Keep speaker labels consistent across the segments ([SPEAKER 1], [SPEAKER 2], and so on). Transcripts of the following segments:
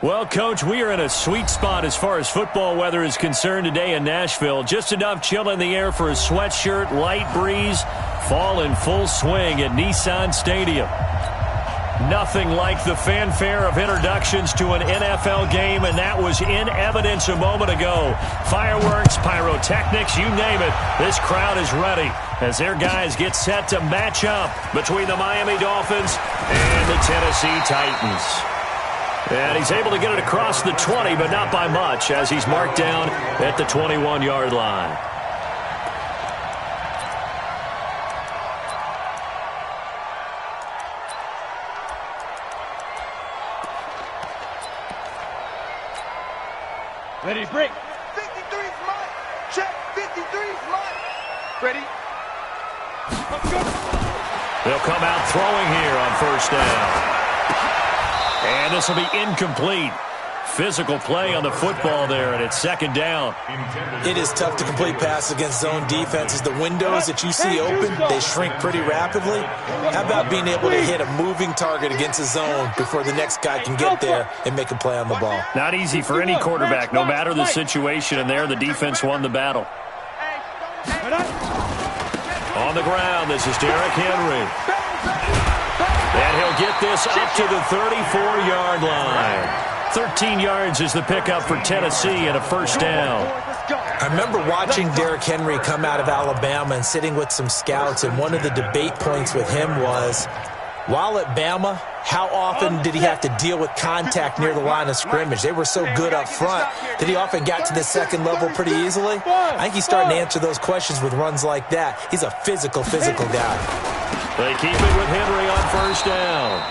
[SPEAKER 1] Well, Coach, we are in a sweet spot as far as football weather is concerned today in Nashville. Just enough chill in the air for a sweatshirt, light breeze, fall in full swing at Nissan Stadium. Nothing like the fanfare of introductions to an NFL game, and that was in evidence a moment ago. Fireworks, pyrotechnics, you name it. This crowd is ready as their guys get set to match up between the Miami Dolphins and the Tennessee Titans. And he's able to get it across the 20, but not by much, as he's marked down at the 21-yard line.
[SPEAKER 2] Ready, break.
[SPEAKER 3] 53's mine. Check. 53's mine. Ready? Let's go.
[SPEAKER 1] They'll come out throwing here on first down. And this will be incomplete. Physical play on the football there, and it's second down.
[SPEAKER 4] It is tough to complete passes against zone defenses. The windows that you see open, they shrink pretty rapidly. How about being able to hit a moving target against a zone before the next guy can get there and make a play on the ball?
[SPEAKER 1] Not easy for any quarterback, no matter the situation, and there the defense won the battle. On the ground, this is Derrick Henry. And he'll get this up to the 34-yard line. 13 yards is the pickup for Tennessee and a first down.
[SPEAKER 4] I remember watching Derrick Henry come out of Alabama and sitting with some scouts, and one of the debate points with him was, while at Bama, how often did he have to deal with contact near the line of scrimmage? They were so good up front that he often got to the second level pretty easily. I think he's starting to answer those questions with runs like that. He's a physical guy.
[SPEAKER 1] They keep it with Henry on first down.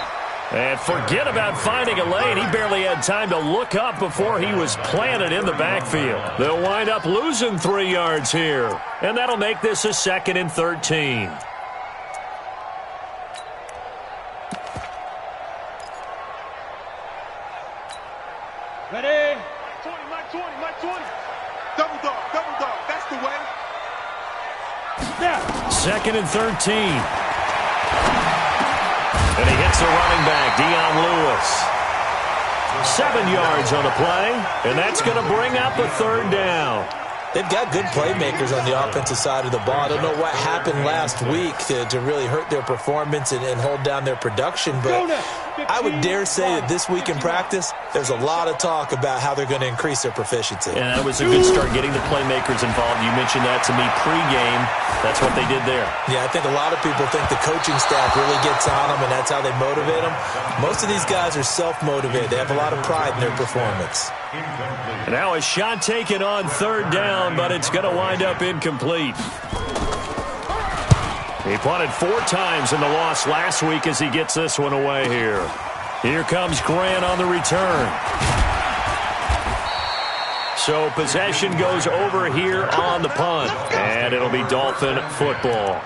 [SPEAKER 1] And forget about finding a lane. He barely had time to look up before he was planted in the backfield. They'll wind up losing 3 yards here. And that'll make this a 2nd and 13.
[SPEAKER 3] Ready? 20, Mike 20. Double dog. That's the way.
[SPEAKER 1] Yeah. 2nd and 13. And he hits the running back, Dion Lewis. 7 yards on the play, and that's going to bring up a third down.
[SPEAKER 4] They've got good playmakers on the offensive side of the ball. I don't know what happened last week to really hurt their performance and hold down their production, but I would dare say that this week in practice, there's a lot of talk about how they're going to increase their proficiency.
[SPEAKER 1] And that was a good start, getting the playmakers involved. You mentioned that to me pregame. That's what they did there.
[SPEAKER 4] Yeah, I think a lot of people think the coaching staff really gets on them, and that's how they motivate them. Most of these guys are self-motivated. They have a lot of pride in their performance.
[SPEAKER 1] And now a shot taken on third down, but it's going to wind up incomplete. He punted 4 times in the loss last week as he gets this one away here. Here comes Grant on the return. So possession goes over here on the punt, and it'll be Dolphin football.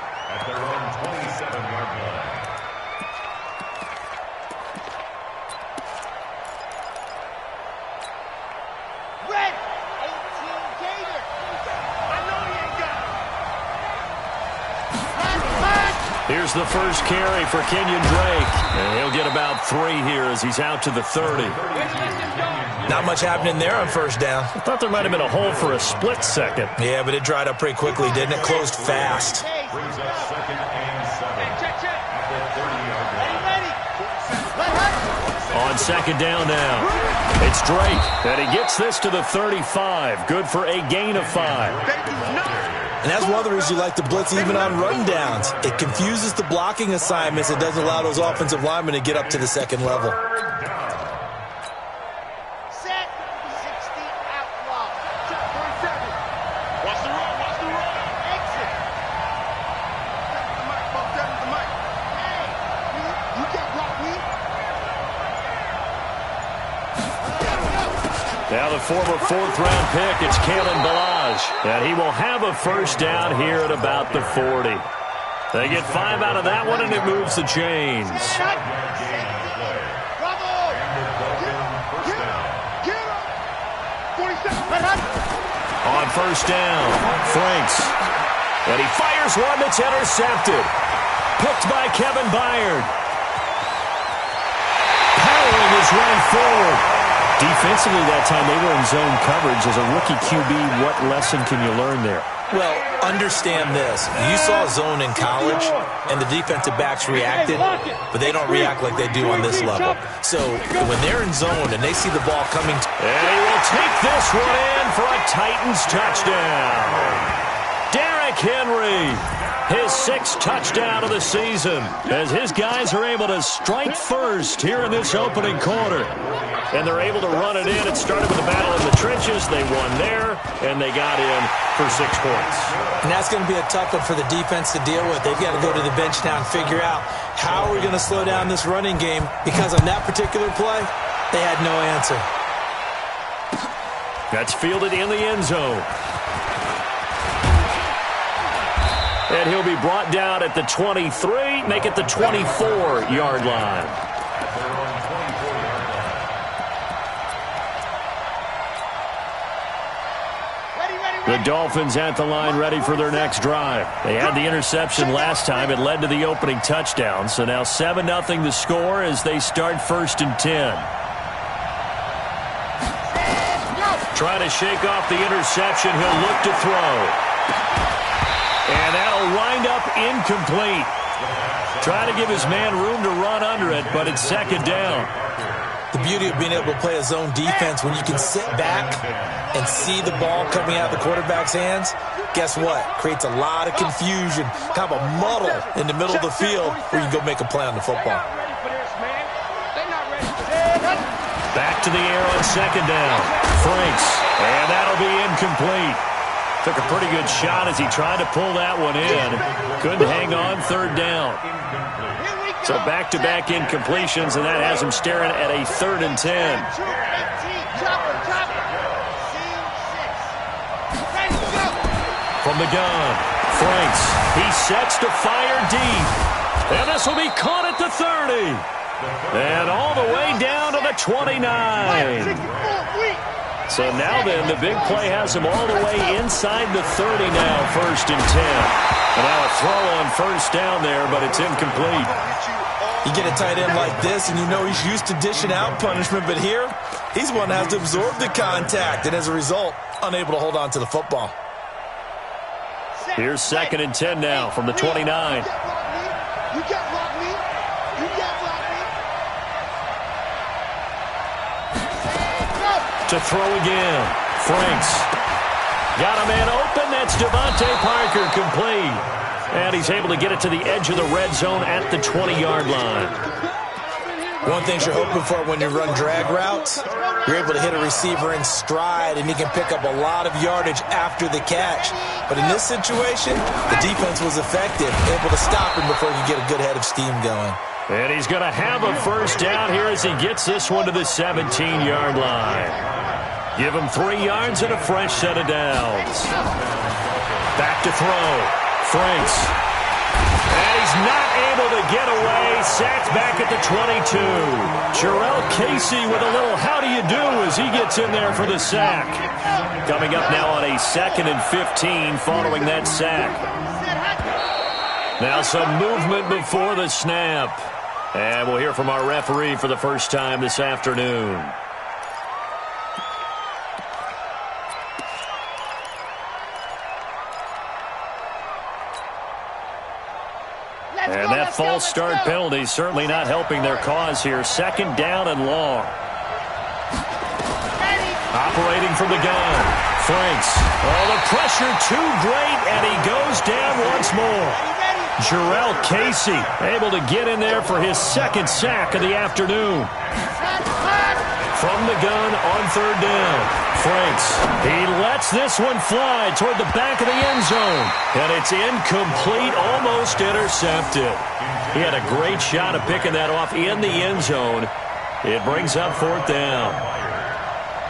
[SPEAKER 1] Here's the first carry for Kenyon Drake. And he'll get about 3 here as he's out to the 30.
[SPEAKER 4] Not much happening there on first down.
[SPEAKER 1] I thought there might have been a hole for a split second.
[SPEAKER 4] Yeah, but it dried up pretty quickly, didn't it? Closed fast.
[SPEAKER 1] On second down now, it's Drake. And he gets this to the 35. Good for a gain of 5.
[SPEAKER 4] And that's one of the reasons you like to blitz even on rundowns. It confuses the blocking assignments. It doesn't allow those offensive linemen to get up to the second level.
[SPEAKER 3] Set. 60 outlaw. Check 47. Watch the run. Exit. Check the mic. Hey, you can't block me.
[SPEAKER 1] Now the former 4th-round pick, it's Kalen Ballage. And he will have a first down here at about the 40. They get 5 out of that one, and it moves the chains. On first down, Franks. And he fires one that's intercepted. Picked by Kevin Byard. Powering his way forward. Defensively that time, they were in zone coverage. As a rookie QB, what lesson can you learn there?
[SPEAKER 4] Well, understand this. You saw zone in college, and the defensive backs reacted, but they don't react like they do on this level. So when they're in zone and they see the ball coming.
[SPEAKER 1] And he will take this one in for a Titans touchdown. Derrick Henry, his 6th touchdown of the season, as his guys are able to strike first here in this opening quarter. And they're able to run it in. It started with a battle in the trenches. They won there, and they got in for 6 points.
[SPEAKER 4] And that's going to be a tough one for the defense to deal with. They've got to go to the bench now and figure out how are we going to slow down this running game, because on that particular play, they had no answer.
[SPEAKER 1] That's fielded in the end zone. And he'll be brought down at the 23, make it the 24-yard line. The Dolphins at the line ready for their next drive. They had the interception last time. It led to the opening touchdown. So now 7-0 the score as they start 1st and 10. Trying to shake off the interception. He'll look to throw. And that'll wind up incomplete. Trying to give his man room to run under it, but it's 2nd down.
[SPEAKER 4] The beauty of being able to play a zone defense, when you can sit back and see the ball coming out of the quarterback's hands, guess what? Creates a lot of confusion, kind of a muddle in the middle of the field where you can go make a play on the football.
[SPEAKER 1] Back to the air on 2nd down. Franks, and that'll be incomplete. Took a pretty good shot as he tried to pull that one in. Couldn't hang on 3rd down. So back-to-back incompletions, and that has him staring at a 3rd and 10. From the gun, Franks. He sets to fire deep. And this will be caught at the 30. And all the way down to the 29. So now then, the big play has him all the way inside the 30 now, 1st and 10. And now a throw on 1st down there, but it's incomplete.
[SPEAKER 4] You get a tight end like this, and you know he's used to dishing out punishment, but here, he's one that has to absorb the contact, and as a result, unable to hold on to the football.
[SPEAKER 1] Here's 2nd and 10 now from the 29. To throw again. Franks. Got a man open. That's Devontae Parker, complete. And he's able to get it to the edge of the red zone at the 20-yard line.
[SPEAKER 4] One thing you're hoping for when you run drag routes, you're able to hit a receiver in stride, and he can pick up a lot of yardage after the catch. But in this situation, the defense was effective, able to stop him before he could get a good head of steam going.
[SPEAKER 1] And he's going to have a 1st down here as he gets this one to the 17-yard line. Give him 3 yards and a fresh set of downs. Back to throw. Franks. And he's not able to get away. Sacked back at the 22. Jarrell Casey with a little how do you do as he gets in there for the sack. Coming up now on a 2nd and 15 following that sack. Now some movement before the snap. And we'll hear from our referee for the first time this afternoon. And that false start penalty certainly not helping their cause here. 2nd down and long. Operating from the gun. Franks. Oh, the pressure too great, and he goes down once more. Jarrell Casey able to get in there for his 2nd sack of the afternoon. From the gun on 3rd down. Franks. He lets this one fly toward the back of the end zone. And it's incomplete, almost intercepted. He had a great shot of picking that off in the end zone. It brings up 4th down.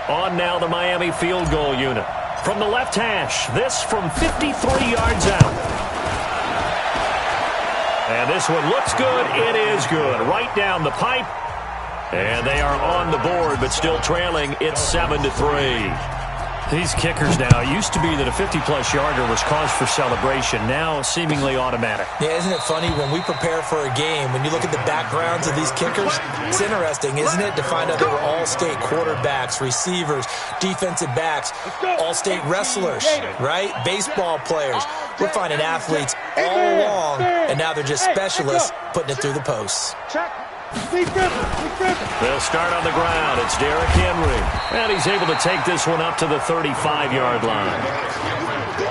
[SPEAKER 1] On now the Miami field goal unit. From the left hash, this from 53 yards out. And this one looks good. It is good. Right down the pipe. And they are on the board, but still trailing. It's 7-3. These kickers now, it used to be that a 50-plus yarder was cause for celebration. Now, seemingly automatic.
[SPEAKER 4] Yeah, isn't it funny when we prepare for a game, when you look at the backgrounds of these kickers, it's interesting, isn't it, to find out they were all-state quarterbacks, receivers, defensive backs, all-state wrestlers, right? Baseball players. We're finding athletes all along, and now they're just specialists putting it through the posts.
[SPEAKER 1] They'll start on the ground. It's Derrick Henry. And he's able to take this one up to the 35-yard line.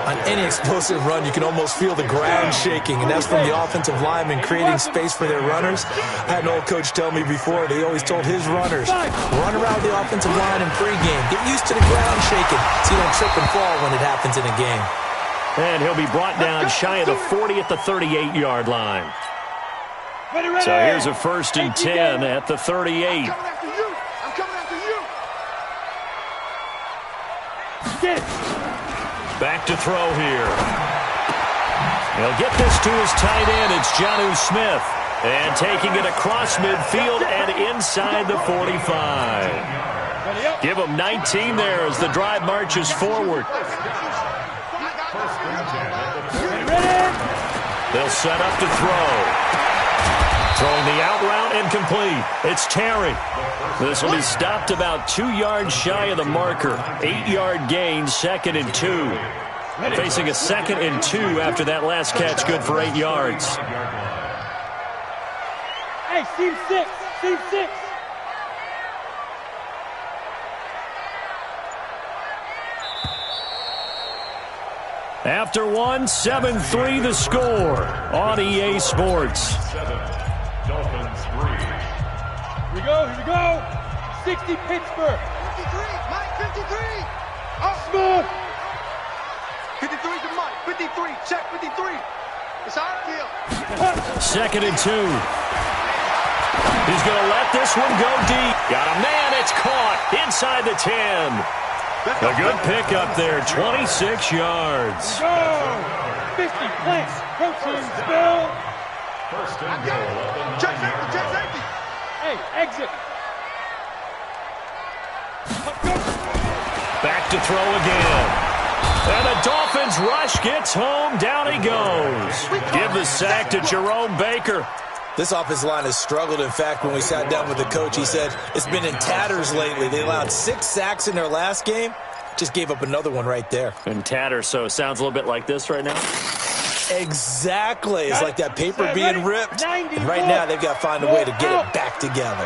[SPEAKER 4] On any explosive run, you can almost feel the ground shaking, and that's from the offensive linemen creating space for their runners. I had an old coach tell me before, they always told his runners, run around the offensive line in pregame. Get used to the ground shaking so you don't trip and fall when it happens in a game.
[SPEAKER 1] And he'll be brought down shy of the 40 at the 38-yard line. So here's a 1st and 10 at the 38.
[SPEAKER 3] I'm coming after you.
[SPEAKER 1] Back to throw here. He'll get this to his tight end. It's Jonnu Smith. And taking it across midfield and inside the 45. Give him 19 there as the drive marches forward. They'll set up to throw. Throwing the out route incomplete. It's Terry. This will be stopped about 2 yards shy of the marker. 8-yard gain, 2nd and 2. Facing a 2nd and 2 after that last catch, good for 8 yards.
[SPEAKER 2] Hey, team 6, team 6.
[SPEAKER 1] After one, 7-3 the score on EA Sports.
[SPEAKER 2] Here we go. 60 Pittsburgh.
[SPEAKER 3] 53, Mike, 53.
[SPEAKER 2] Smith.
[SPEAKER 3] 53 to Mike, 53, check 53. It's our field.
[SPEAKER 1] 2nd and 2. He's going to let this one go deep. Got a man, it's caught inside the 10. A good pickup there, 26 yards.
[SPEAKER 2] Go. 50 Flex. Coaching spill.
[SPEAKER 3] Check safety.
[SPEAKER 2] Hey, exit.
[SPEAKER 1] Back to throw again. And the Dolphins rush gets home. Down he goes. Give the sack to Jerome Baker.
[SPEAKER 4] This offensive line has struggled. In fact, when we sat down with the coach, he said it's been in tatters lately. They allowed 6 sacks in their last game. Just gave up another one right there.
[SPEAKER 1] In tatters, so it sounds a little bit like this right now.
[SPEAKER 4] Exactly. It's like that paper being ripped. And right now, they've got to find a way to get it back together.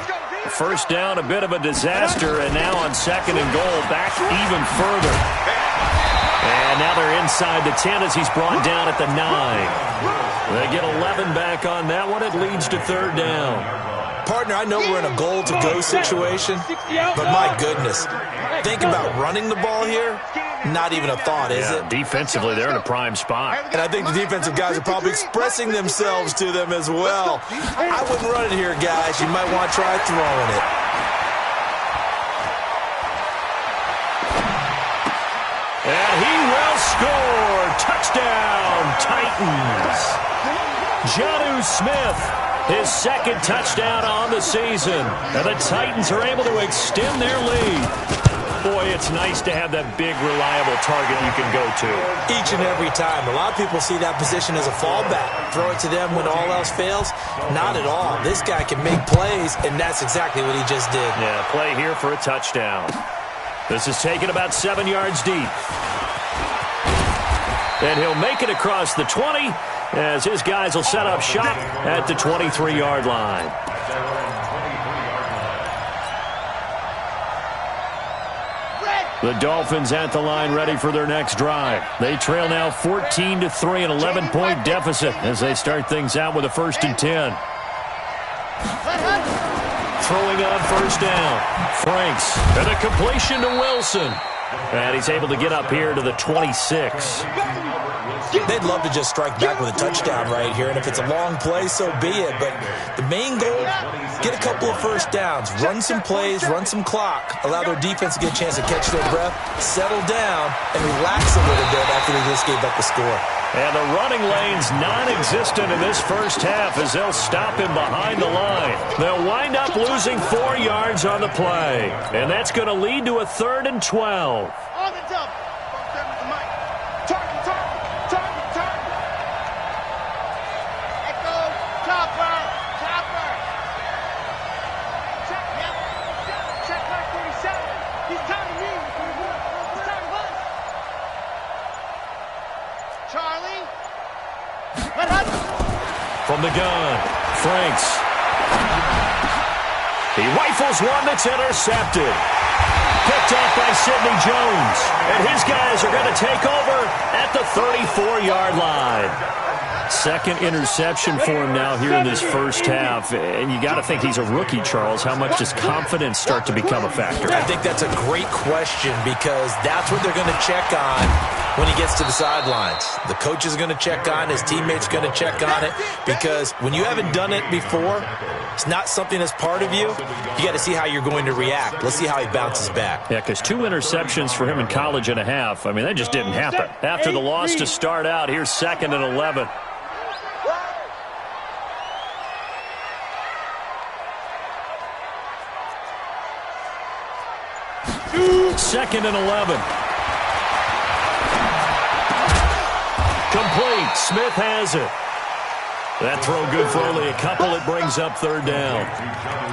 [SPEAKER 1] First down, a bit of a disaster, and now on 2nd and goal, back even further. And now they're inside the 10 as he's brought down at the 9. They get 11 back on that one. It leads to 3rd down.
[SPEAKER 4] Partner, I know we're in a goal-to-go situation, but my goodness, think about running the ball here. Not even a thought, is it?
[SPEAKER 1] Defensively, they're in a prime spot.
[SPEAKER 4] And I think the defensive guys are probably expressing themselves to them as well. I wouldn't run it here, guys. You might want to try throwing it.
[SPEAKER 1] And he will score. Touchdown, Titans. Jonnu Smith, his 2nd touchdown on the season. And the Titans are able to extend their lead. Boy, it's nice to have that big, reliable target you can go to.
[SPEAKER 4] Each and every time. A lot of people see that position as a fallback. Throw it to them when all else fails. Not at all. This guy can make plays, and that's exactly what he just did.
[SPEAKER 1] Yeah, play here for a touchdown. This is taken about 7 yards deep. And he'll make it across the 20 as his guys will set up shop at the 23-yard line. The Dolphins at the line ready for their next drive. They trail now 14-3, an 11-point deficit as they start things out with a 1st and 10. Throwing on 1st down. Franks, and a completion to Wilson. And he's able to get up here to the 26.
[SPEAKER 4] They'd love to just strike back with a touchdown right here, and if it's a long play, so be it. But the main goal, get a couple of 1st downs, run some plays, run some clock, allow their defense to get a chance to catch their breath, settle down, and relax a little bit after they just gave up the score.
[SPEAKER 1] And the running lane's non-existent in this first half as they'll stop him behind the line. They'll wind up losing 4 yards on the play. And that's going to lead to a 3rd and 12.
[SPEAKER 3] On the jump. Target. Echo. Chopper. Check back 47. He's counting me. He's counting us. Charlie.
[SPEAKER 1] From the gun, Franks. He rifles one that's intercepted. Picked off by Sidney Jones. And his guys are going to take over at the 34-yard line. Second interception for him now here in this first half. And you got to think he's a rookie, Charles. How much does confidence start to become a factor?
[SPEAKER 4] I think that's a great question because that's what they're going to check on when he gets to the sidelines. The coach is going to check on, his teammates going to check on it, because when you haven't done it before, it's not something that's part of you. You got to see how you're going to react. Let's see how he bounces back.
[SPEAKER 1] Yeah, because 2 interceptions for him in college and a half. I mean, that just didn't happen. After the loss to start out, here's 2nd and 11. Second and 11. Complete. Smith has it. That throw good for only a couple. It brings up 3rd down.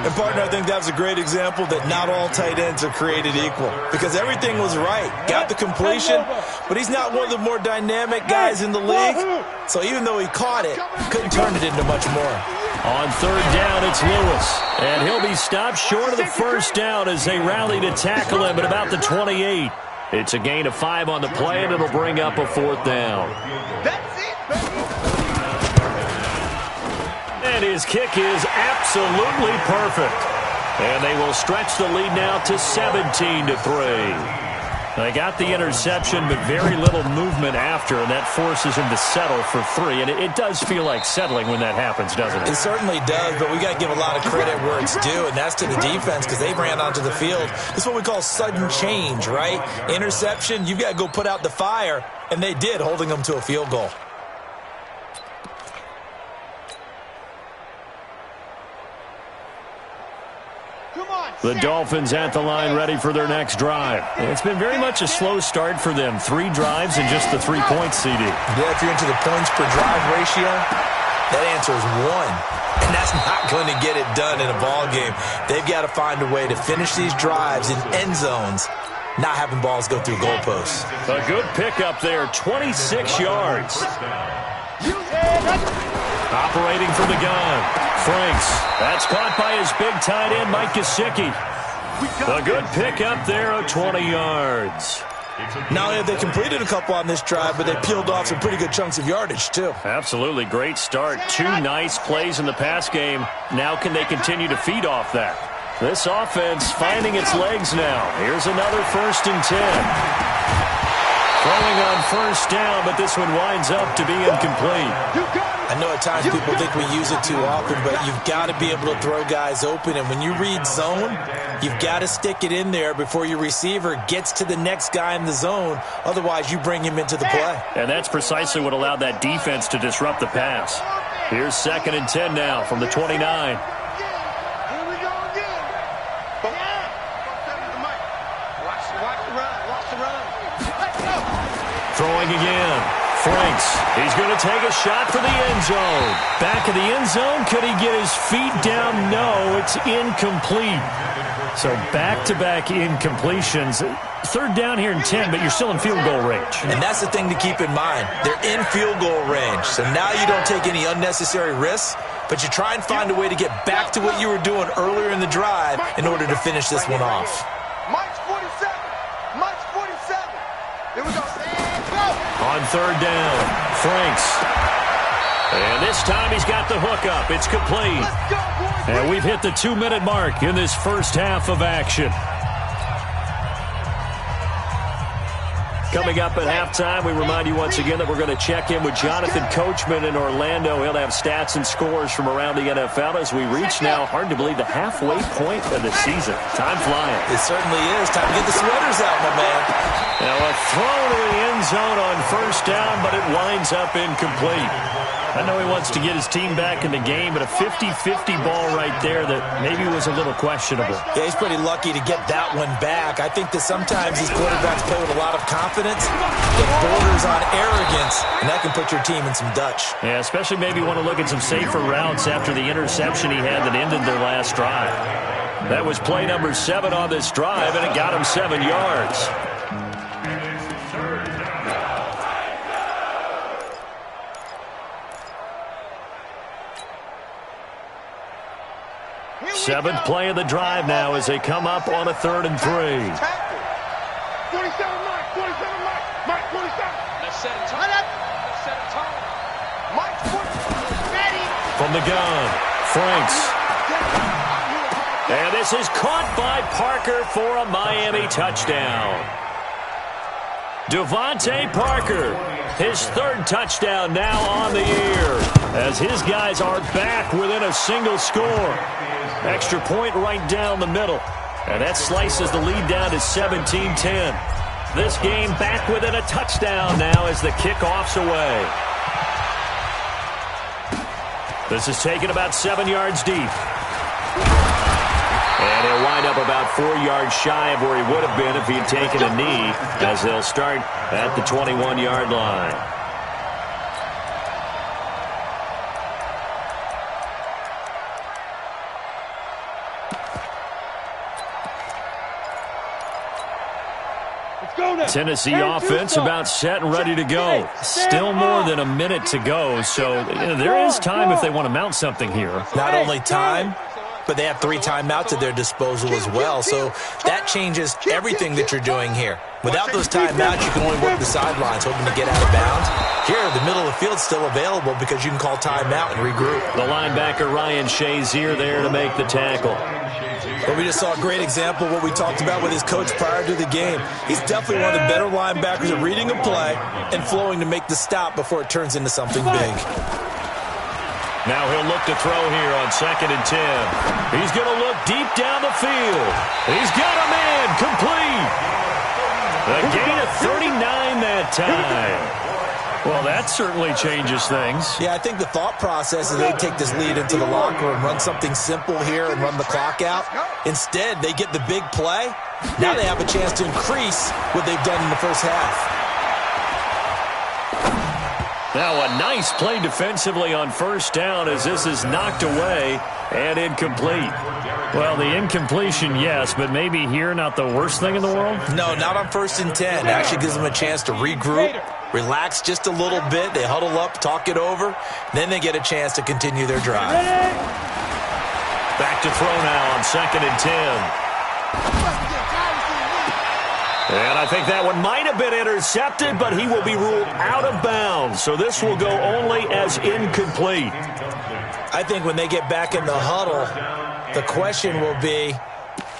[SPEAKER 4] And, partner, I think that was a great example that not all tight ends are created equal because everything was right. Got the completion, but he's not one of the more dynamic guys in the league. So even though he caught it, couldn't turn it into much more.
[SPEAKER 1] On 3rd down, it's Lewis. And he'll be stopped short of the 1st down as they rally to tackle him at about the 28. It's a gain of 5 on the play, and it'll bring up a 4th down.
[SPEAKER 3] That's it, baby.
[SPEAKER 1] And his kick is absolutely perfect. And they will stretch the lead now to 17-3. They got the interception, but very little movement after, and that forces him to settle for 3. And it does feel like settling when that happens, doesn't it?
[SPEAKER 4] It certainly does, but we got to give a lot of credit where it's due, and that's to the defense because they ran onto the field. This is what we call sudden change, right? Interception, you've got to go put out the fire, and they did, holding them to a field goal.
[SPEAKER 1] The Dolphins at the line ready for their next drive. It's been very much a slow start for them. 3 drives and just the 3 points, CD.
[SPEAKER 4] Yeah, if you're into the points per drive ratio, that answer is 1. And that's not going to get it done in a ball game. They've got to find a way to finish these drives in end zones, not having balls go through goalposts.
[SPEAKER 1] A good pickup there, 26 yards. Operating from the gun, Franks. That's caught by his big tight end, Mike Gesicki. A good pickup there of 20 yards.
[SPEAKER 4] Not only have they completed a couple on this drive, but they peeled off some pretty good chunks of yardage, too.
[SPEAKER 1] Absolutely great start. 2 nice plays in the pass game. Now can they continue to feed off that? This offense finding its legs now. Here's another 1st and 10. Throwing on 1st down, but this one winds up to be incomplete.
[SPEAKER 4] I know at times people think we use it too often, but you've got to be able to throw guys open. And when you read zone, you've got to stick it in there before your receiver gets to the next guy in the zone. Otherwise, you bring him into the play.
[SPEAKER 1] And that's precisely what allowed that defense to disrupt the pass. Here's 2nd and 10 now from the 29. Throwing again. Franks, he's going to take a shot for the end zone. Back of the end zone, could he get his feet down? No, it's incomplete. So back-to-back incompletions. 3rd down here in 10, but you're still in field goal range.
[SPEAKER 4] And that's the thing to keep in mind. They're in field goal range. So now you don't take any unnecessary risks, but you try and find a way to get back to what you were doing earlier in the drive in order to finish this one off.
[SPEAKER 3] Mike's 47. Mike's 47. Here we go.
[SPEAKER 1] On 3rd down, Franks. And this time he's got the hook up. It's complete. And we've hit the 2-minute mark in this first half of action. Coming up at halftime, we remind you once again that we're going to check in with Jonathan Coachman in Orlando. He'll have stats and scores from around the NFL as we reach now, hard to believe, the halfway point of the season. Time flying.
[SPEAKER 4] It certainly is. Time to get the sweaters out, my man.
[SPEAKER 1] Now a throw to the end zone on first down, but it winds up incomplete. I know he wants to get his team back in the game, but a 50-50 ball right there that maybe was a little questionable.
[SPEAKER 4] Yeah, he's pretty lucky to get that one back. I think that sometimes these quarterbacks play with a lot of confidence. It borders on arrogance, and that can put your team in some Dutch.
[SPEAKER 1] Yeah, especially maybe want to look at some safer routes after the interception he had that ended their last drive. That was play number 7 on this drive, and it got him 7 yards. Seventh play of the drive now as they come up on a 3rd and 3.
[SPEAKER 3] 47 Mike, 47 Mike, Mike 47. Let's set a time. Let's set a time. Mike 47. Ready.
[SPEAKER 1] From the gun, Franks. And this is caught by Parker for a Miami touchdown. Devontae Parker, his 3rd touchdown now on the year as his guys are back within a single score. Extra point right down the middle. And that slices the lead down to 17-10. This game back within a touchdown now as the kickoff's away. This is taken about 7 yards deep. And he'll wind up about 4 yards shy of where he would have been if he had taken a knee, as they'll start at the 21-yard line. Tennessee offense about set and ready to go. Still more than a minute to go, so there is time if they want to mount something here.
[SPEAKER 4] Not only time, but they have 3 timeouts at their disposal as well, so that changes everything that you're doing here. Without those timeouts, you can only work the sidelines, hoping to get out of bounds. Here, the middle of the field's still available because you can call timeout and regroup.
[SPEAKER 1] The linebacker, Ryan Shazier, there to make the tackle.
[SPEAKER 4] But we just saw a great example of what we talked about with his coach prior to the game. He's definitely one of the better linebackers at reading a play and flowing to make the stop before it turns into something big.
[SPEAKER 1] Now he'll look to throw here on 2nd and 10. He's going to look deep down the field. He's got a man complete. A gain of 39 that time. Well, that certainly changes things.
[SPEAKER 4] Yeah, I think the thought process is they take this lead into the locker room, run something simple here and run the clock out. Instead, they get the big play. Now they have a chance to increase what they've done in the first half.
[SPEAKER 1] Now a nice play defensively on first down as this is knocked away and incomplete. Well, the incompletion, yes, but maybe here not the worst thing in the world?
[SPEAKER 4] No, not on 1st and 10. It actually gives them a chance to regroup, relax just a little bit. They huddle up, talk it over. Then they get a chance to continue their drive.
[SPEAKER 1] Back to throw now on 2nd and 10. And I think that one might have been intercepted, but he will be ruled out of bounds. So this will go only as incomplete.
[SPEAKER 4] I think when they get back in the huddle, the question will be,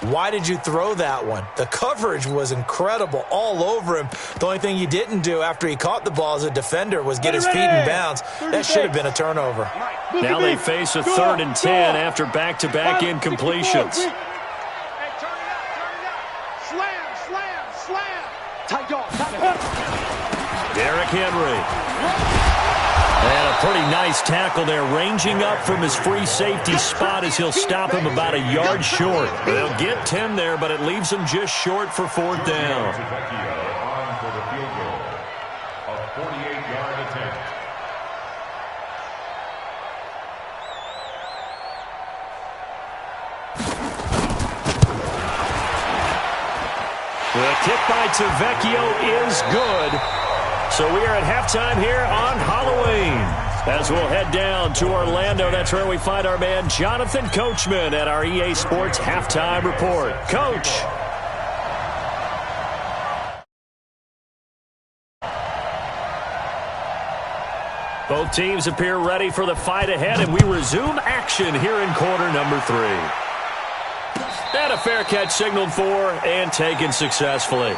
[SPEAKER 4] why did you throw that one? The coverage was incredible all over him. The only thing he didn't do after he caught the ball as a defender was get his feet in bounds. That should have been a turnover.
[SPEAKER 1] Now they face a 3rd and 10 after back-to-back incompletions. Derrick Henry. And a pretty nice tackle there, ranging up from his free safety spot as he'll stop him about a yard short. They'll get 10 there, but it leaves him just short for 4th down. The kick by Tavecchio is good. So we are at halftime here on Halloween. As we'll head down to Orlando, that's where we find our man Jonathan Coachman at our EA Sports Halftime Report. Coach. Both teams appear ready for the fight ahead, and we resume action here in quarter number 3. And a fair catch signaled for and taken successfully.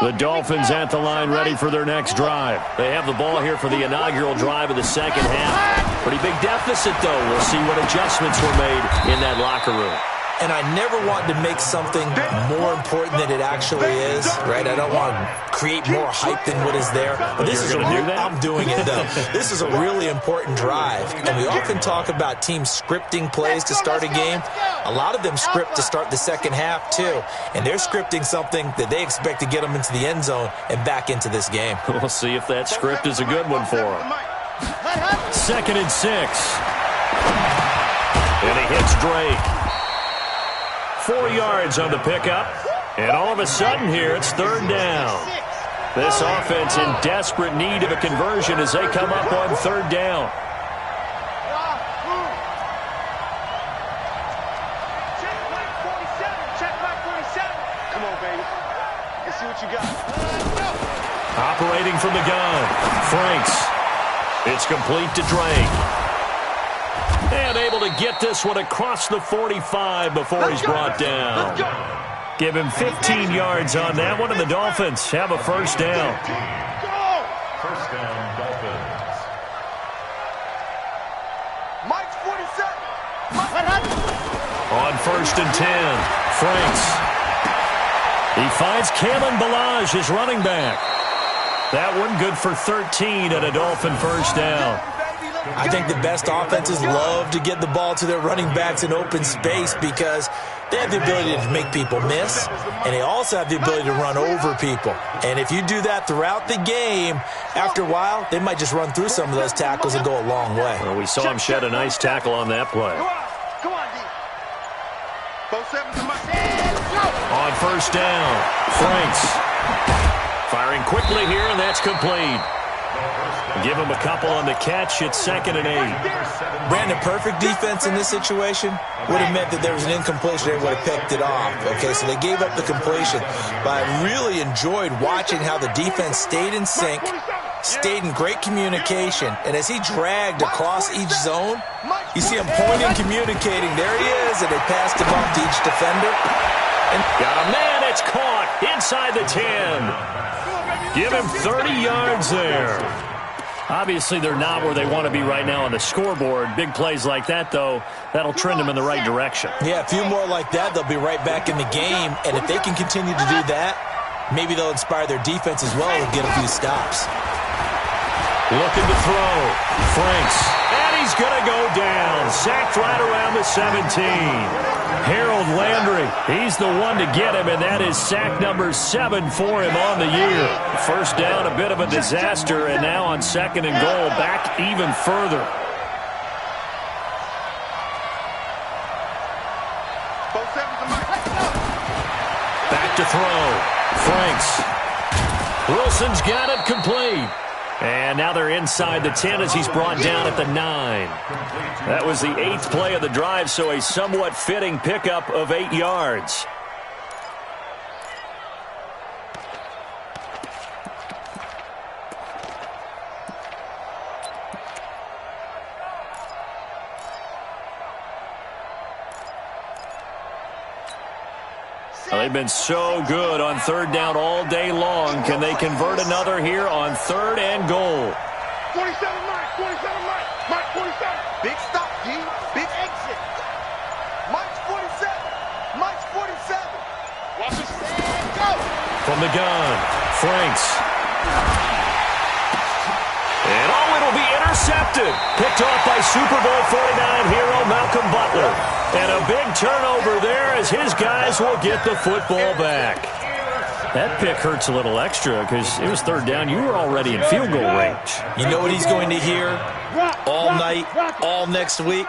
[SPEAKER 1] The Dolphins at the line ready for their next drive. They have the ball here for the inaugural drive of the second half. Pretty big deficit, though. We'll see what adjustments were made in that locker room.
[SPEAKER 4] And I never want to make something more important than it actually is, right? I don't want to create more hype than what is there. But this is I'm doing it, though. This is a really important drive. And we often talk about teams scripting plays to start a game. A lot of them script to start the second half, too. And they're scripting something that they expect to get them into the end zone and back into this game.
[SPEAKER 1] We'll see if that script is a good one for them. 2nd and 6. And he hits Drake. 4 yards on the pickup. And all of a sudden here, it's 3rd down. This offense in desperate need of a conversion as they come up on 3rd down.
[SPEAKER 3] Come on, baby. Let's see what you got.
[SPEAKER 1] Operating from the gun, Franks. It's complete to Drake. And able to get this one across the 45 before he's brought down. Give him 15 yards on that one, and the Dolphins have a 1st down.
[SPEAKER 3] First down, Dolphins. Mike's 47.
[SPEAKER 1] On 1st and 10, Franks. He finds Kalen Ballage, his running back. That one good for 13 and a Dolphin 1st down.
[SPEAKER 4] I think the best offenses love to get the ball to their running backs in open space because they have the ability to make people miss, and they also have the ability to run over people. And if you do that throughout the game, after a while, they might just run through some of those tackles and go a long way.
[SPEAKER 1] Well, we saw him shed a nice tackle on that play.
[SPEAKER 3] Come on, D. Both sevens in my
[SPEAKER 1] On 1st down, Franks. Firing quickly here, and that's complete. Give him a couple on the catch. It's 2nd and 8.
[SPEAKER 4] Brandon, perfect defense in this situation would have meant that there was an incompletion. They would have picked it off. Okay, so they gave up the completion. But I really enjoyed watching how the defense stayed in sync, stayed in great communication. And as he dragged across each zone, you see him pointing, communicating. There he is, and they passed him off to each defender.
[SPEAKER 1] And got a man. It's caught inside the 10. Give him 30 yards there. Obviously, they're not where they want to be right now on the scoreboard. Big plays like that, though, that'll trend them in the right direction.
[SPEAKER 4] Yeah, a few more like that, they'll be right back in the game. And if they can continue to do that, maybe they'll inspire their defense as well and get a few stops.
[SPEAKER 1] Looking to throw. Franks. And he's going to go down. Sacked right around the 17. Harold Landry, he's the one to get him, and that is sack number 7 for him on the year. 1st down, a bit of a disaster, and now on 2nd and goal, back even further. Back to throw. Franks. Wilson's got it complete. And now they're inside the 10 as he's brought down at the 9. That was the 8th play of the drive, so a somewhat fitting pickup of 8 yards. They've been so good on 3rd down all day long. Can they convert another here on 3rd and goal?
[SPEAKER 3] 47 Mike, 47 Mike, Mike 47. Big stop, G. Big exit. Mike's 47. Mike's 47. Watch this. And go.
[SPEAKER 1] From the gun, Franks. And it'll be intercepted. Picked off by Super Bowl 49 hero Malcolm Butler. And a big turnover there as his guys will get the football back. That pick hurts a little extra because it was 3rd down. You were already in field goal range.
[SPEAKER 4] You know what he's going to hear all night, all next week?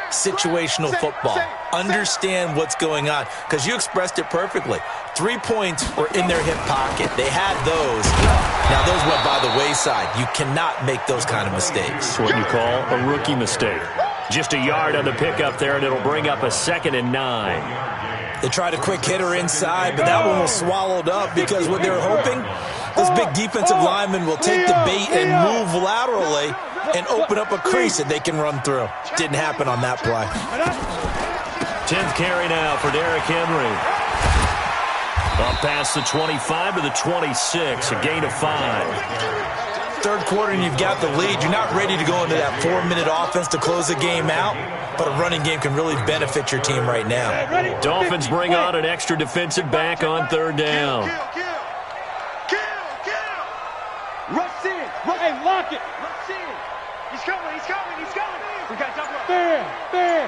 [SPEAKER 4] Situational football. Understand what's going on because you expressed it perfectly. 3 points were in their hip pocket. They had those. Now, those went by the wayside. You cannot make those kind of mistakes.
[SPEAKER 1] It's what you call a rookie mistake. Just a yard on the pickup there, and it'll bring up a 2nd and 9.
[SPEAKER 4] They tried a quick hitter inside, but that one was swallowed up because what they were hoping, this big defensive lineman will take the bait and move laterally and open up a crease that they can run through. Didn't happen on that play.
[SPEAKER 1] 10th carry now for Derrick Henry. Up past the 25 to the 26, a gain of 5.
[SPEAKER 4] Third quarter and you've got the lead. You're not ready to go into that 4-minute offense to close the game out, but a running game can really benefit your team right now.
[SPEAKER 1] Dolphins bring on an extra defensive back on third down.
[SPEAKER 3] Rush in.
[SPEAKER 2] Hey, lock it.
[SPEAKER 3] Rush in. He's coming. We got to double up.
[SPEAKER 2] Fair.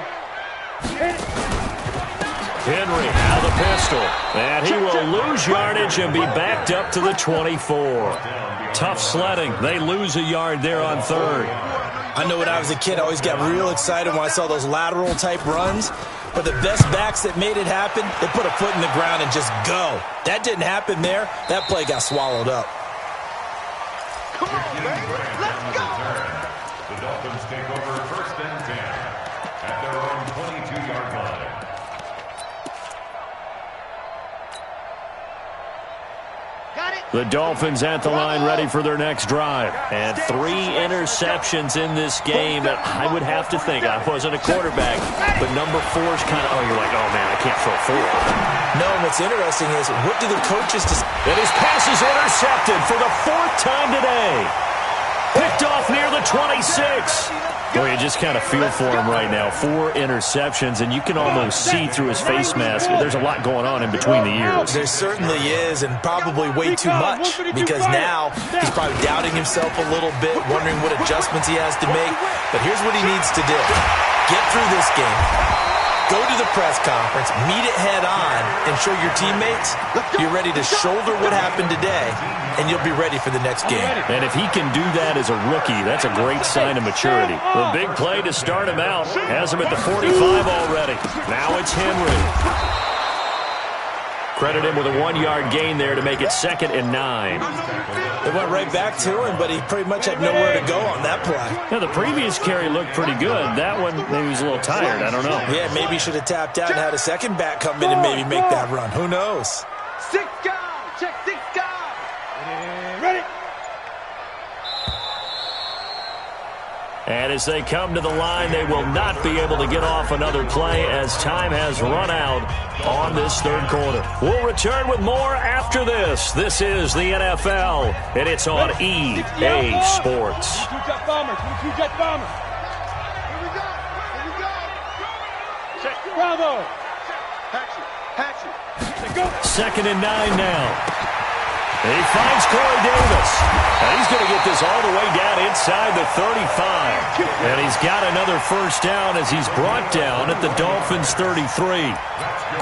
[SPEAKER 1] Henry out of the pistol. And he will lose yardage and be backed up to the 24. Tough sledding. They lose a yard there on third.
[SPEAKER 4] I know when I was a kid, I always got real excited when I saw those lateral-type runs. But the best backs that made it happen, they put a foot in the ground and just go. That didn't happen there. That play got swallowed up.
[SPEAKER 3] Come on, baby. Let's go.
[SPEAKER 5] The Dolphins take over 1st and 10 at their own 22-yard line.
[SPEAKER 1] The Dolphins at the line ready for their next drive. And 3 interceptions in this game. And I would have to think, I wasn't a quarterback, but number 4's kind of, you're like, oh, man, I can't throw 4.
[SPEAKER 4] No, and what's interesting is, what do the coaches decide?
[SPEAKER 1] And his pass is intercepted for the 4th time today. Picked off near the 26. Boy, you just kind of feel for him right now. 4 interceptions, and you can almost see through his face mask. There's a lot going on in between the ears.
[SPEAKER 4] There certainly is, and probably way too much, because now he's probably doubting himself a little bit, wondering what adjustments he has to make. But here's what he needs to do. Get through this game. Go to the press conference, meet it head on, and show your teammates you're ready to shoulder what happened today, and you'll be ready for the next game.
[SPEAKER 1] And if he can do that as a rookie, that's a great sign of maturity. The big play to start him out has him at the 45 already. Now it's Henry. Credit him with a 1-yard gain there to make it 2nd and 9.
[SPEAKER 4] They went right back to him, but he pretty much had nowhere to go on that play.
[SPEAKER 1] Yeah, the previous carry looked pretty good. That one, maybe he was a little tired. I don't know.
[SPEAKER 4] Yeah, maybe he should have tapped out and had a second back come in and maybe make that run. Who knows?
[SPEAKER 3] 6 guys. Check 6 guys.
[SPEAKER 2] Ready.
[SPEAKER 1] And as they come to the line, they will not be able to get off another play as time has run out on this third quarter. We'll return with more after this. This is the NFL, and it's on EA Sports.
[SPEAKER 2] 22-jet bombers. 22-jet bombers.
[SPEAKER 3] Here we go.
[SPEAKER 2] Bravo.
[SPEAKER 3] Hatchet.
[SPEAKER 2] Go.
[SPEAKER 1] 2nd and 9 now. And he finds Corey Davis. And he's going to get this all the way down inside the 35. And he's got another first down as he's brought down at the Dolphins' 33.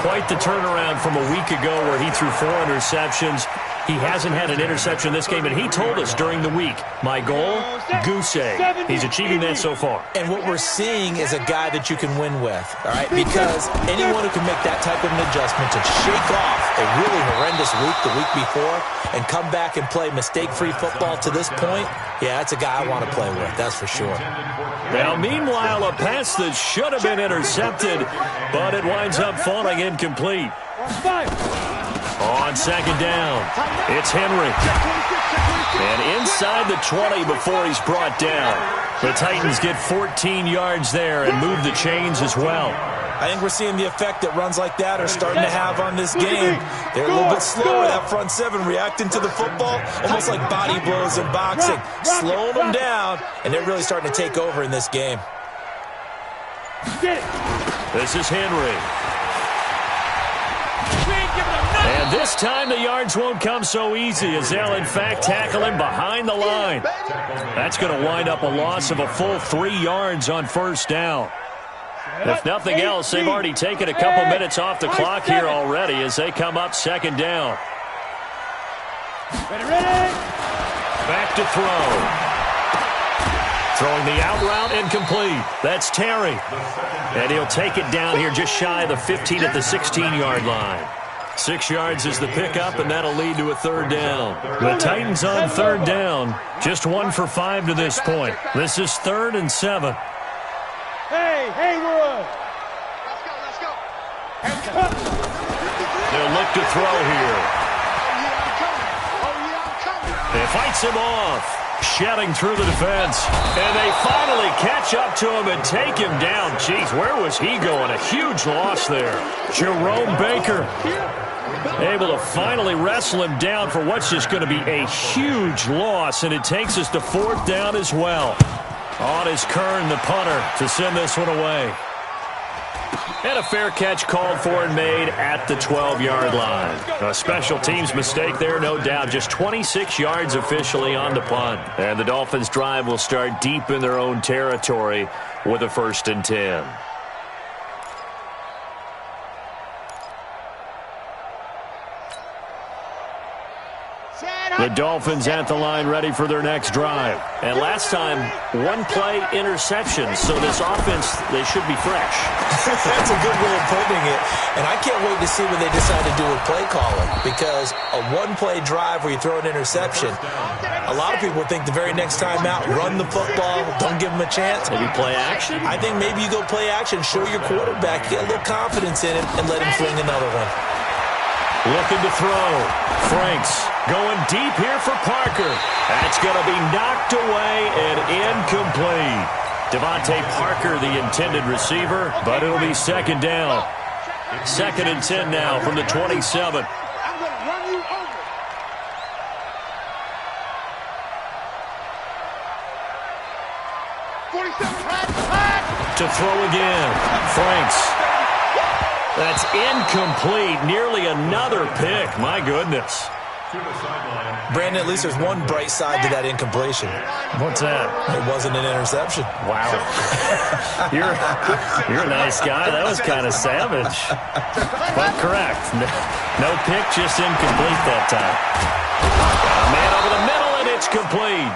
[SPEAKER 1] Quite the turnaround from a week ago where he threw 4 interceptions. He hasn't had an interception this game, and he told us during the week, my goal, goose egg. He's achieving that so far.
[SPEAKER 4] And what we're seeing is a guy that you can win with, all right? Because anyone who can make that type of an adjustment to shake off a really horrendous week the week before and come back and play mistake-free football to this point, yeah, that's a guy I want to play with, that's for sure.
[SPEAKER 1] Now, meanwhile, a pass that should have been intercepted, but it winds up falling incomplete. On 2nd down, it's Henry. And inside the 20 before he's brought down. The Titans get 14 yards there and move the chains as well.
[SPEAKER 4] I think we're seeing the effect that runs like that are starting to have on this game. They're a little bit slower, that front 7, reacting to the football, almost like body blows in boxing. Slowing them down, and they're really starting to take over in this game.
[SPEAKER 1] This is Henry. And this time the yards won't come so easy as they'll, in fact, tackle him behind the line. That's going to wind up a loss of a full 3 yards on first down. If nothing else, they've already taken a couple minutes off the clock here already as they come up 2nd down. Back to throw. Throwing the out route incomplete. That's Terry. And he'll take it down here just shy of the 15 at the 16-yard line. 6 yards is the pickup, and that'll lead to a 3rd down. The Titans on 3rd down. Just 1 for 5 to this point. This is 3rd and 7.
[SPEAKER 2] Hey, Haywood.
[SPEAKER 3] Let's go.
[SPEAKER 1] They'll look to throw here.
[SPEAKER 3] Oh, yeah, I'm coming.
[SPEAKER 1] It fights him off. Shedding through the defense. And they finally catch up to him and take him down. Jeez, where was he going? A huge loss there. Jerome Baker. Able to finally wrestle him down for what's just going to be a huge loss, and it takes us to 4th down as well. On is Kern, the punter, to send this one away. And a fair catch called for and made at the 12-yard line. A special teams mistake there, no doubt. Just 26 yards officially on the punt. And the Dolphins' drive will start deep in their own territory with a 1st and 10. The Dolphins at the line ready for their next drive. And last time, 1-play interception. So this offense, they should be fresh.
[SPEAKER 4] That's a good way of putting it. And I can't wait to see what they decide to do with play calling. Because a 1-play drive where you throw an interception, a lot of people think the very next time out, run the football, don't give them a chance.
[SPEAKER 1] Maybe play action?
[SPEAKER 4] I think maybe you go play action, show your quarterback, get a little confidence in him, and let him fling another one.
[SPEAKER 1] Looking to throw. Franks going deep here for Parker. That's going to be knocked away and incomplete. Devontae Parker, the intended receiver, but it'll be 2nd down. 2nd and 10 now from the 27.
[SPEAKER 3] I'm going to run you over.
[SPEAKER 1] To throw again. Franks. That's incomplete. Nearly another pick. My goodness.
[SPEAKER 4] Brandon, at least there's one bright side to that incompletion.
[SPEAKER 1] What's that?
[SPEAKER 4] It wasn't an interception.
[SPEAKER 1] Wow. You're a nice guy. That was kind of savage. But correct. No pick, just incomplete that time. A man over the middle, and it's complete.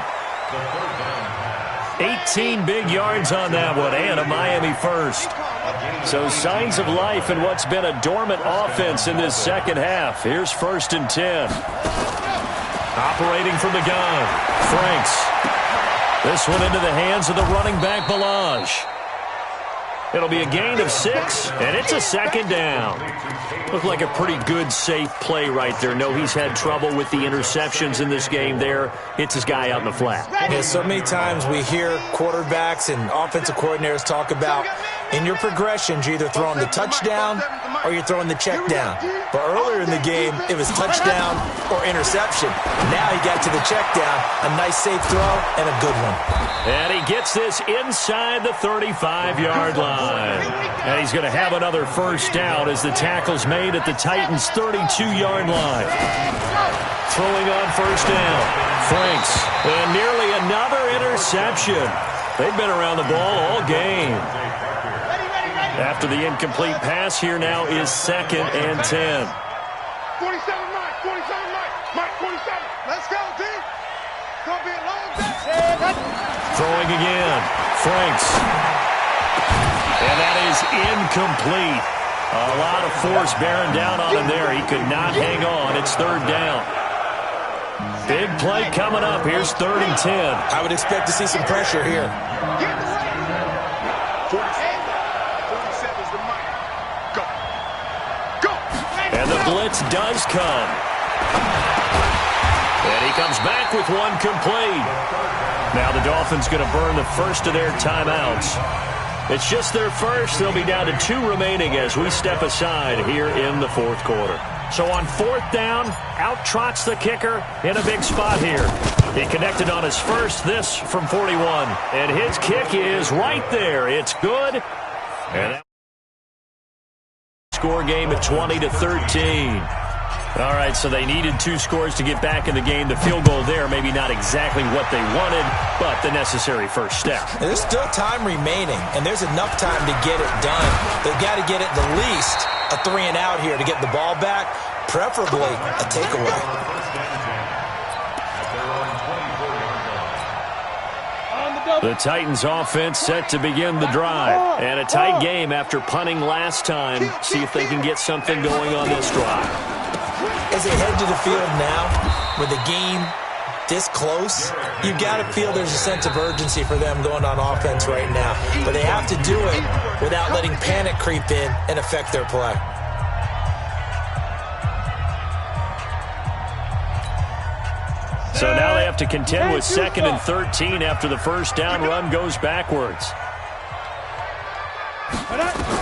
[SPEAKER 1] 18 big yards on that one, and a Miami first. So signs of life in what's been a dormant offense in this second half. Here's 1st and 10. Operating from the gun, Franks. This one into the hands of the running back, Balaj. It'll be a gain of 6, and it's a 2nd down. Looked like a pretty good, safe play right there. No, he's had trouble with the interceptions in this game there. Hits his guy out in the flat.
[SPEAKER 4] Yeah, so many times we hear quarterbacks and offensive coordinators talk about in your progressions, you're either throwing the touchdown or you're throwing the check down. But earlier in the game, it was touchdown or interception. Now he got to the check down, a nice safe throw, and a good one.
[SPEAKER 1] And he gets this inside the 35-yard line. And he's going to have another 1st down as the tackle's made at the Titans' 32-yard line. Throwing on 1st down. Franks. And nearly another interception. They've been around the ball all game. After the incomplete pass, here now is 2nd and 10.
[SPEAKER 3] 47 Mike, 47 Mike, 47. Let's go, D. It's going to be a long day.
[SPEAKER 1] Throwing again. Franks. And that is incomplete. A lot of force bearing down on him there. He could not hang on. It's 3rd down. Big play coming up. Here's 3rd and 10.
[SPEAKER 4] I would expect to see some pressure here.
[SPEAKER 1] And the blitz does come. And he comes back with one complete. Now the Dolphins going to burn the first of their timeouts. It's just their first. They'll be down to 2 remaining as we step aside here in the 4th quarter. So on 4th down, out trots the kicker in a big spot here. He connected on his first, this from 41. And his kick is right there. It's good. And that score game at 20-13. All right, so they needed 2 scores to get back in the game. The field goal there, maybe not exactly what they wanted, but the necessary first step.
[SPEAKER 4] There's still time remaining, and there's enough time to get it done. They've got to get it the least a 3 and out here to get the ball back, preferably a takeaway.
[SPEAKER 1] The Titans offense set to begin the drive. And a tight game after punting last time. See if they can get something going on this drive.
[SPEAKER 4] As they head to the field now, with the game this close, you've got to feel there's a sense of urgency for them going on offense right now. But they have to do it without letting panic creep in and affect their play.
[SPEAKER 1] So now they have to contend with 2nd and 13 after the first down run goes backwards.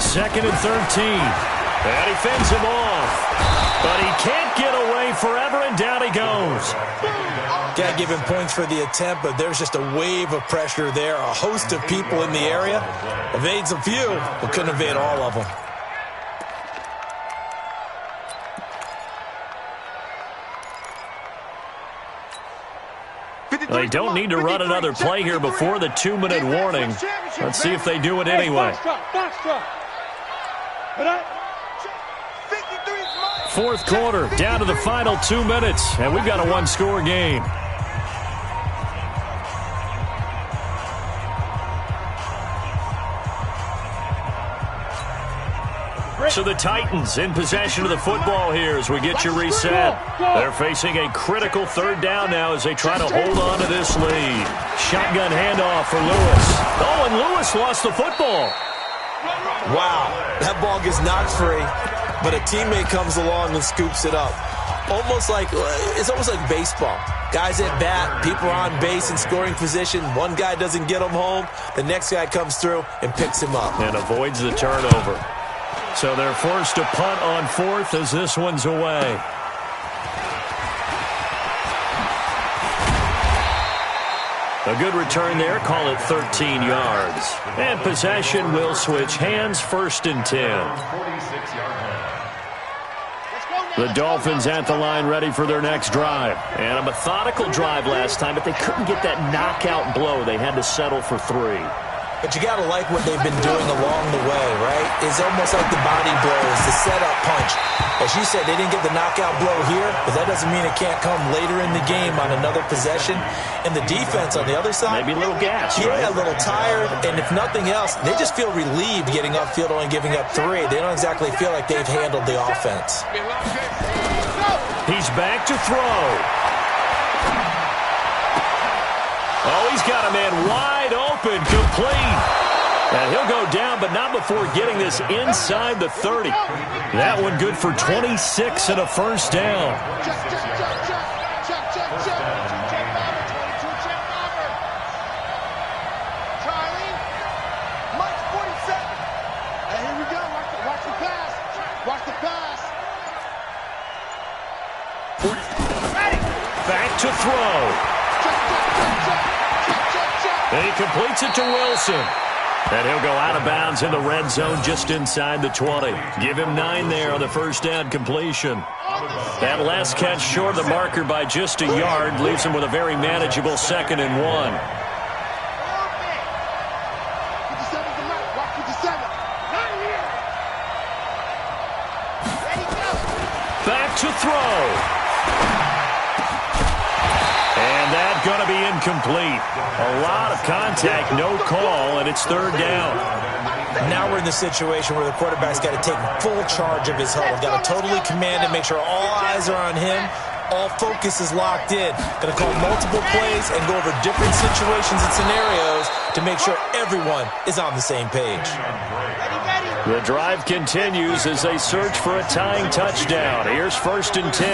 [SPEAKER 1] 2nd and 13. And he fends him off. But he can't get away forever, and down he goes.
[SPEAKER 4] Got to give him points for the attempt, but there's just a wave of pressure there. A host of people in the area. Evades a few, but couldn't evade all of them.
[SPEAKER 1] They don't need to run another play here before the 2-minute warning. Let's see if they do it anyway. Fourth quarter, down to the final 2 minutes, and we've got a one-score game. So the Titans in possession of the football here as we get you reset. They're facing a critical third down now as they try to hold on to this lead. Shotgun handoff for Lewis. Oh, and Lewis lost the football.
[SPEAKER 4] Wow, that ball gets knocked free, but a teammate comes along and scoops it up. It's almost like baseball. Guys at bat, people are on base in scoring position. One guy doesn't get him home. The next guy comes through and picks him up.
[SPEAKER 1] And avoids the turnover. So they're forced to punt on fourth as this one's away. A good return there, call it 13 yards. And possession will switch hands, 1st and 10. The Dolphins at the line ready for their next drive. And a methodical drive last time, but they couldn't get that knockout blow. They had to settle for 3.
[SPEAKER 4] But you got to like what they've been doing along the way, right? It's almost like the body blows, the setup punch. As you said, they didn't get the knockout blow here, but that doesn't mean it can't come later in the game on another possession. And the defense on the other side,
[SPEAKER 1] maybe a little gas,
[SPEAKER 4] yeah,
[SPEAKER 1] right?
[SPEAKER 4] A little tired. And if nothing else, they just feel relieved getting upfield, only giving up 3. They don't exactly feel like they've handled the offense.
[SPEAKER 1] He's back to throw. Oh, he's got a man wide open, complete. And he'll go down, but not before getting this inside the 30. That one good for 26 and a first down. Back to throw. And he completes it to Wilson. And he'll go out of bounds in the red zone just inside the 20. Give him 9 there on the first down completion. That last catch short of the marker by just a yard leaves him with a very manageable 2nd and 1. Back to throw. And that's going to be incomplete. A lot of contact, no call, and it's 3rd down.
[SPEAKER 4] Now we're in the situation where the quarterback's got to take full charge of his huddle. Got to totally command it, make sure all eyes are on him. All focus is locked in. Going to call multiple plays and go over different situations and scenarios to make sure everyone is on the same page.
[SPEAKER 1] The drive continues as they search for a tying touchdown. Here's 1st and 10.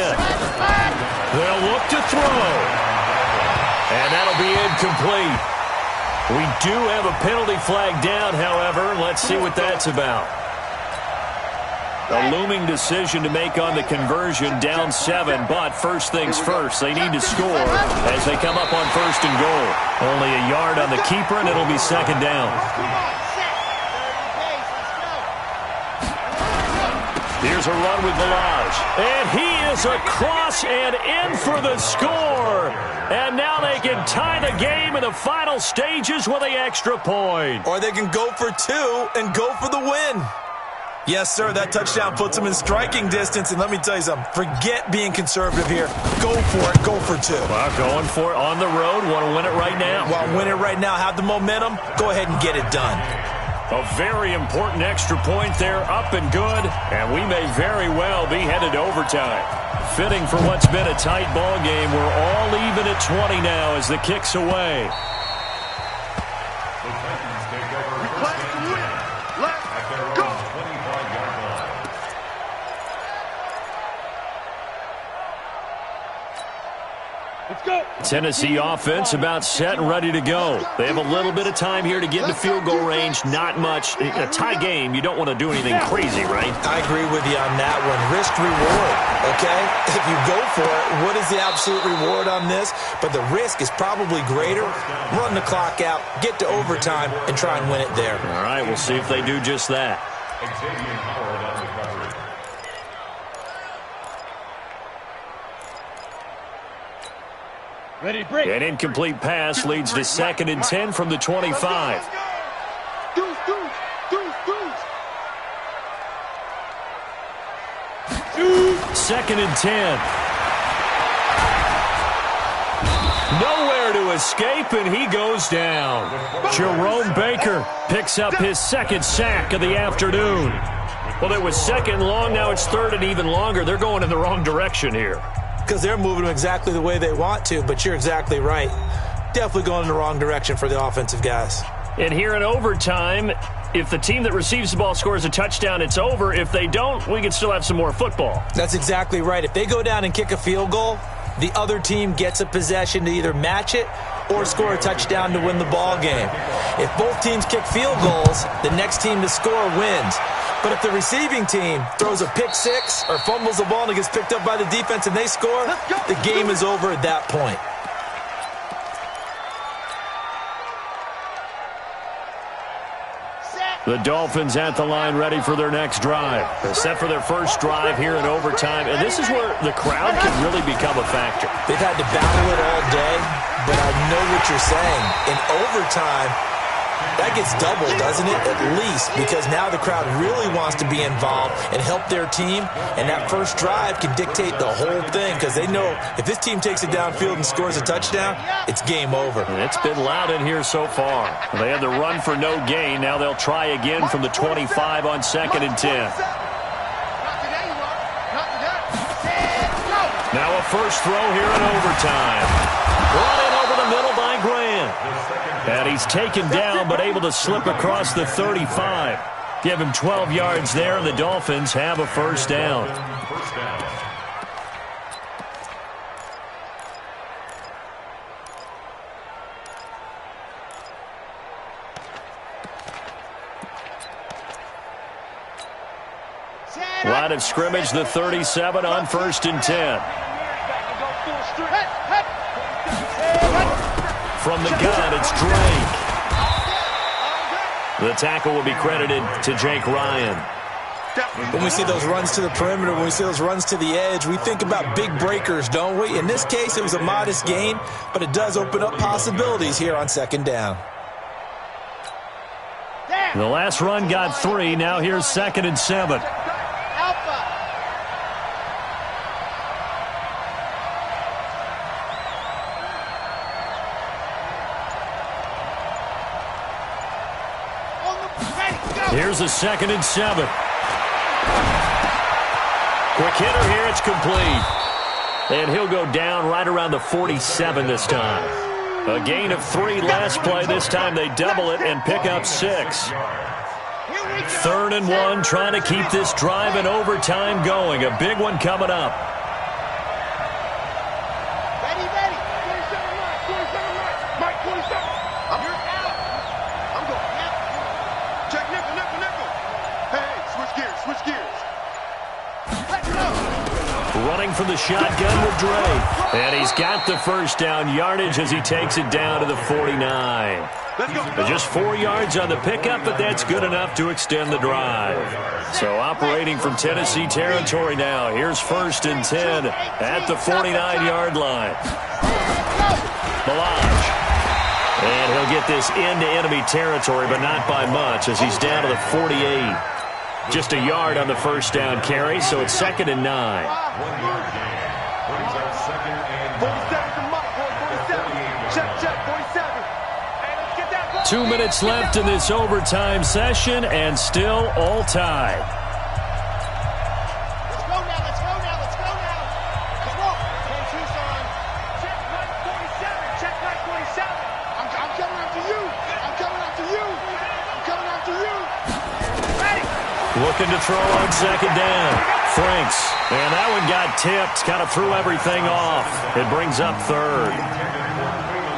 [SPEAKER 1] They'll look to throw. And that'll be incomplete. We do have a penalty flag down, however. Let's see what that's about. A looming decision to make on the conversion, down 7. But first things first, they need to score as they come up on 1st and goal. Only a yard on the keeper, and it'll be 2nd down. Here's a run with Balaj. And he is across and in for the score. And now they can tie the game in the final stages with the extra point.
[SPEAKER 4] Or they can go for 2 and go for the win. Yes, sir, that touchdown puts them in striking distance. And let me tell you something, forget being conservative here. Go for it, go for 2.
[SPEAKER 1] Well, going for it on the road, want to win it right now.
[SPEAKER 4] Want to win it right now, have the momentum, go ahead and get it done.
[SPEAKER 1] A very important extra point there, up and good, and we may very well be headed to overtime. Fitting for what's been a tight ball game. We're all even at 20 now as the kick's away.
[SPEAKER 5] The Titans take over first and 10 at their own 25-yard line.
[SPEAKER 2] Let's go!
[SPEAKER 1] Tennessee offense about set and ready to go. They have a little bit of time here to get into field goal range. Not much. A tie game, you don't want to do anything crazy, right?
[SPEAKER 4] I agree with you on that one. Risk reward, okay? If you go for it, what is the absolute reward on this? But the risk is probably greater. Run the clock out, get to overtime, and try and win it there.
[SPEAKER 1] All right, we'll see if they do just that.
[SPEAKER 2] Ready, break.
[SPEAKER 1] An incomplete pass leads to 2nd and 10 from the 25.
[SPEAKER 3] Deuce.
[SPEAKER 1] Second and 10. Nowhere to escape, and he goes down. Jerome Baker picks up his 2nd sack of the afternoon. Well, it was 2nd long. Now it's 3rd and even longer. They're going in the wrong direction here.
[SPEAKER 4] Because they're moving them exactly the way they want to, but you're exactly right. Definitely going in the wrong direction for the offensive guys.
[SPEAKER 1] And here in overtime, if the team that receives the ball scores a touchdown, it's over. If they don't, we can still have some more football.
[SPEAKER 4] That's exactly right. If they go down and kick a field goal, the other team gets a possession to either match it or score a touchdown to win the ball game. If both teams kick field goals, the next team to score wins. But if the receiving team throws a pick six or fumbles the ball and it gets picked up by the defense and they score, the game is over at that point.
[SPEAKER 1] The Dolphins at the line ready for their next drive. They're set for their first drive here in overtime, and this is where the crowd can really become a factor.
[SPEAKER 4] They've had to battle it all day, but I know what you're saying. In overtime, that gets doubled, doesn't it? At least, because now the crowd really wants to be involved and help their team, and that first drive can dictate the whole thing because they know if this team takes it downfield and scores a touchdown, it's game over.
[SPEAKER 1] And it's been loud in here so far. They had the run for no gain. Now they'll try again from the 25 on 2nd and 10. Now a first throw here in overtime. Brought in over the middle by Grant. And he's taken down but able to slip across the 35. Give him 12 yards there, and the Dolphins have a first down. Line of scrimmage, the 37 on 1st and 10. From the gun, it's Drake. The tackle will be credited to Jake Ryan.
[SPEAKER 4] When we see those runs to the perimeter, when we see those runs to the edge, we think about big breakers, don't we? In this case, it was a modest gain, but it does open up possibilities here on 2nd down.
[SPEAKER 1] The last run got 3. Now here's 2nd and 7. Here's a 2nd and 7. Quick hitter here, it's complete. And he'll go down right around the 47 this time. A gain of 3 last play. This time they double it and pick up 6. 3rd and 1, trying to keep this drive in overtime going. A big one coming up. Running from the shotgun with Drake. And he's got the first down yardage as he takes it down to the 49. Just 4 yards on the pickup, but that's good enough to extend the drive. So operating from Tennessee territory now. Here's 1st and 10 at the 49-yard line. Balaj. And he'll get this into enemy territory, but not by much as he's down to the 48. Just a yard on the first down carry, so it's 2nd and 9.
[SPEAKER 5] 1-yard gain. Brings up 2nd and
[SPEAKER 3] 47 to Mike, 47. Check, 47.
[SPEAKER 1] 2 minutes left in this overtime session, and still all tied.
[SPEAKER 3] Let's go now. Come on. Tucson. Check Mike 47. I'm coming after you. Ready.
[SPEAKER 1] Looking to throw on 2nd down. Franks, and that one got tipped, kind of threw everything off. It brings up third.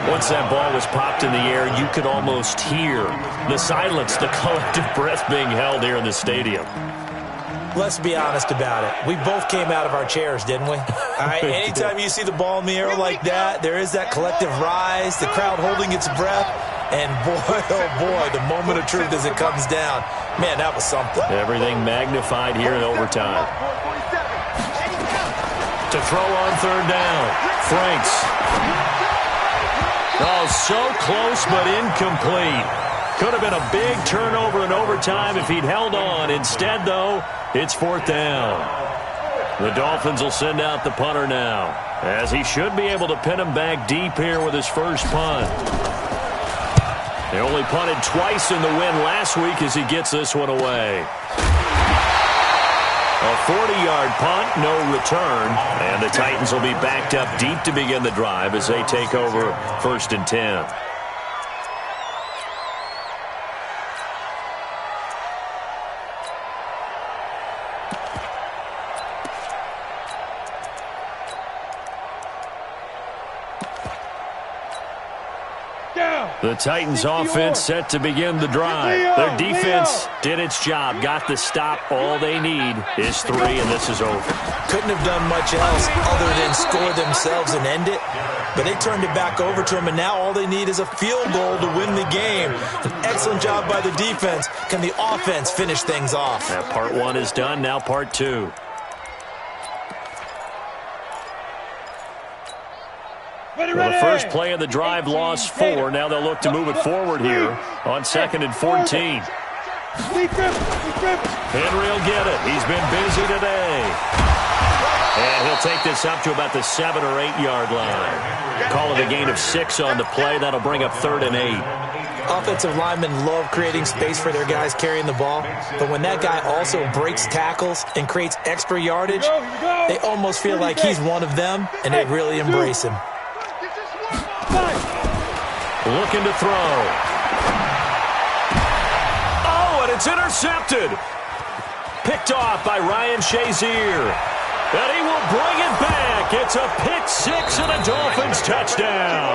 [SPEAKER 1] Once that ball was popped in the air, you could almost hear the silence, the collective breath being held here in the stadium.
[SPEAKER 4] Let's be honest about it. We both came out of our chairs, didn't we? All right, anytime you see the ball in the air like that, there is that collective rise, the crowd holding its breath, and boy, oh boy, the moment of truth as it comes down. Man, that was something.
[SPEAKER 1] Everything magnified here in overtime. To throw on third down. Franks. Oh, so close but incomplete. Could have been a big turnover in overtime if he'd held on. Instead, though, it's fourth down. The Dolphins will send out the punter now, as he should be able to pin him back deep here with his first punt. They only punted twice in the win last week as he gets this one away. A 40-yard punt, no return, and the Titans will be backed up deep to begin the drive as they take over 1st and 10. The Titans offense set to begin the drive. Their defense did its job, got the stop. All they need is 3, and this is over.
[SPEAKER 4] Couldn't have done much else other than score themselves and end it, but they turned it back over to them, and now all they need is a field goal to win the game. An excellent job by the defense. Can the offense finish things off?
[SPEAKER 1] Now part 1 is done, now part 2. Well, the first play of the drive lost 4. Now they'll look to move it forward here on 2nd and 14. Henry will get it. He's been busy today. And he'll take this up to about the 7 or 8 yard line. Call it a gain of 6 on the play. That'll bring up 3rd and 8.
[SPEAKER 4] Offensive linemen love creating space for their guys carrying the ball, but when that guy also breaks tackles and creates extra yardage, they almost feel like he's one of them, and they really embrace him.
[SPEAKER 1] Looking to throw. Oh, and it's intercepted. Picked off by Ryan Shazier. And he will bring it back. It's a pick 6 and a Dolphins touchdown.